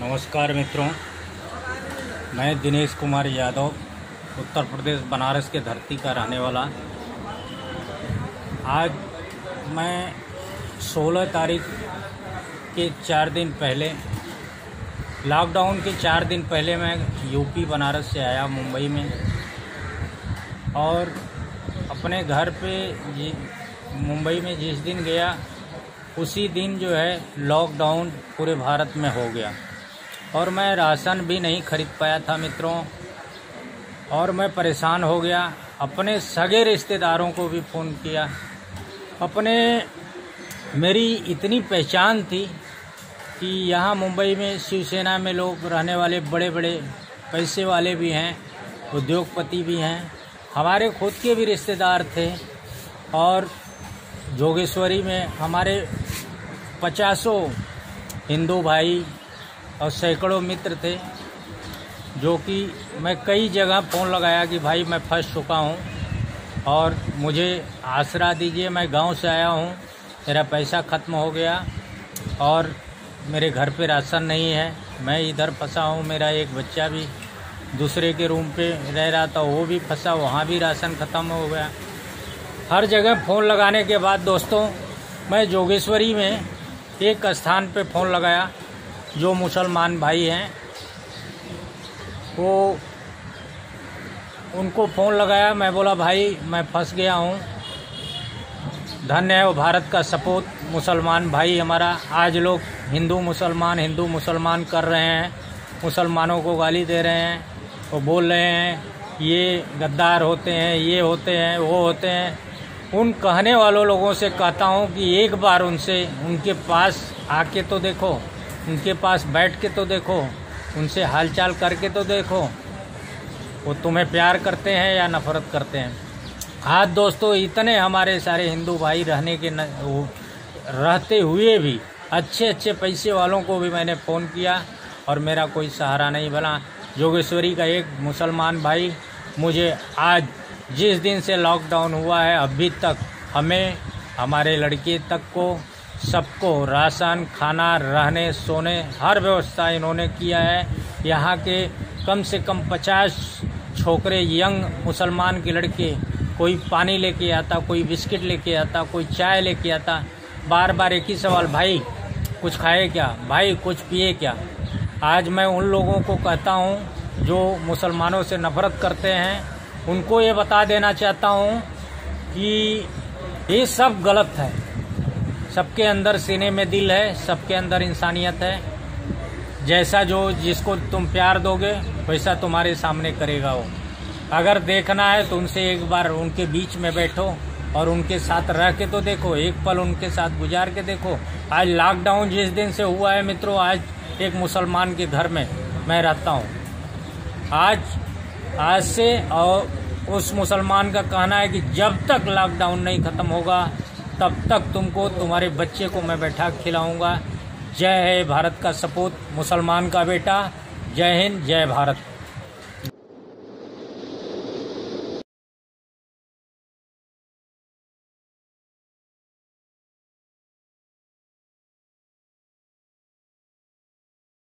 नमस्कार मित्रों, मैं दिनेश कुमार यादव उत्तर प्रदेश बनारस के धरती का रहने वाला। आज मैं 16 तारीख के 4 दिन पहले, लॉकडाउन के 4 दिन पहले मैं यूपी बनारस से आया मुंबई में, और अपने घर पे मुंबई में जिस दिन गया उसी दिन जो है लॉकडाउन पूरे भारत में हो गया, और मैं राशन भी नहीं खरीद पाया था मित्रों, और मैं परेशान हो गया। अपने सगे रिश्तेदारों को भी फ़ोन किया। मेरी इतनी पहचान थी कि यहाँ मुंबई में शिवसेना में लोग रहने वाले बड़े बड़े पैसे वाले भी हैं, उद्योगपति भी हैं, हमारे खुद के भी रिश्तेदार थे, और जोगेश्वरी में हमारे 50 हिंदू भाई और सैकड़ों मित्र थे, जो कि मैं कई जगह फ़ोन लगाया कि भाई मैं फंस चुका हूँ और मुझे आसरा दीजिए, मैं गांव से आया हूँ, मेरा पैसा ख़त्म हो गया और मेरे घर पे राशन नहीं है, मैं इधर फंसा हूँ। मेरा एक बच्चा भी दूसरे के रूम पे रह रहा था, वो भी फंसा, वहाँ भी राशन ख़त्म हो गया। हर जगह फ़ोन लगाने के बाद दोस्तों, मैं जोगेश्वरी में एक स्थान पे फ़ोन लगाया, जो मुसलमान भाई हैं, वो उनको फ़ोन लगाया। मैं बोला भाई मैं फंस गया हूँ, धन्य है वो भारत का सपूत मुसलमान भाई हमारा। आज लोग हिंदू मुसलमान कर रहे हैं, मुसलमानों को गाली दे रहे हैं, वो बोल रहे हैं ये गद्दार होते हैं, ये होते हैं, वो होते हैं। उन कहने वालों लोगों से कहता हूँ कि एक बार उनके पास आके तो देखो, उनके पास बैठ के तो देखो, उनसे हालचाल करके तो देखो, वो तुम्हें प्यार करते हैं या नफरत करते हैं। आज दोस्तों, इतने हमारे सारे हिंदू भाई रहते हुए भी अच्छे पैसे वालों को भी मैंने फ़ोन किया और मेरा कोई सहारा नहीं बना। जोगेश्वरी का एक मुसलमान भाई मुझे आज जिस दिन से लॉकडाउन हुआ है अभी तक हमें, हमारे लड़के तक को, सबको राशन, खाना, रहने, सोने, हर व्यवस्था इन्होंने किया है। यहाँ के कम से कम 50 छोकरे यंग मुसलमान के लड़के, कोई पानी लेके आता, कोई बिस्किट लेके आता, कोई चाय लेके आता। बार बार एक ही सवाल, भाई कुछ खाए क्या, भाई कुछ पिए क्या। आज मैं उन लोगों को कहता हूँ जो मुसलमानों से नफरत करते हैं, उनको ये बता देना चाहता हूँ कि ये सब गलत है। सबके अंदर सीने में दिल है, सबके अंदर इंसानियत है। जैसा जिसको तुम प्यार दोगे वैसा तुम्हारे सामने करेगा वो। अगर देखना है तो उनसे एक बार उनके बीच में बैठो और उनके साथ रह के तो देखो, एक पल उनके साथ गुजार के देखो। आज लॉकडाउन जिस दिन से हुआ है मित्रों, आज एक मुसलमान के घर में मैं रहता हूँ। आज से, और उस मुसलमान का कहना है कि जब तक लॉकडाउन नहीं ख़त्म होगा तब तक तुमको, तुम्हारे बच्चे को मैं बैठा खिलाऊंगा। जय है भारत का सपूत मुसलमान का बेटा। जय हिंद, जय भारत।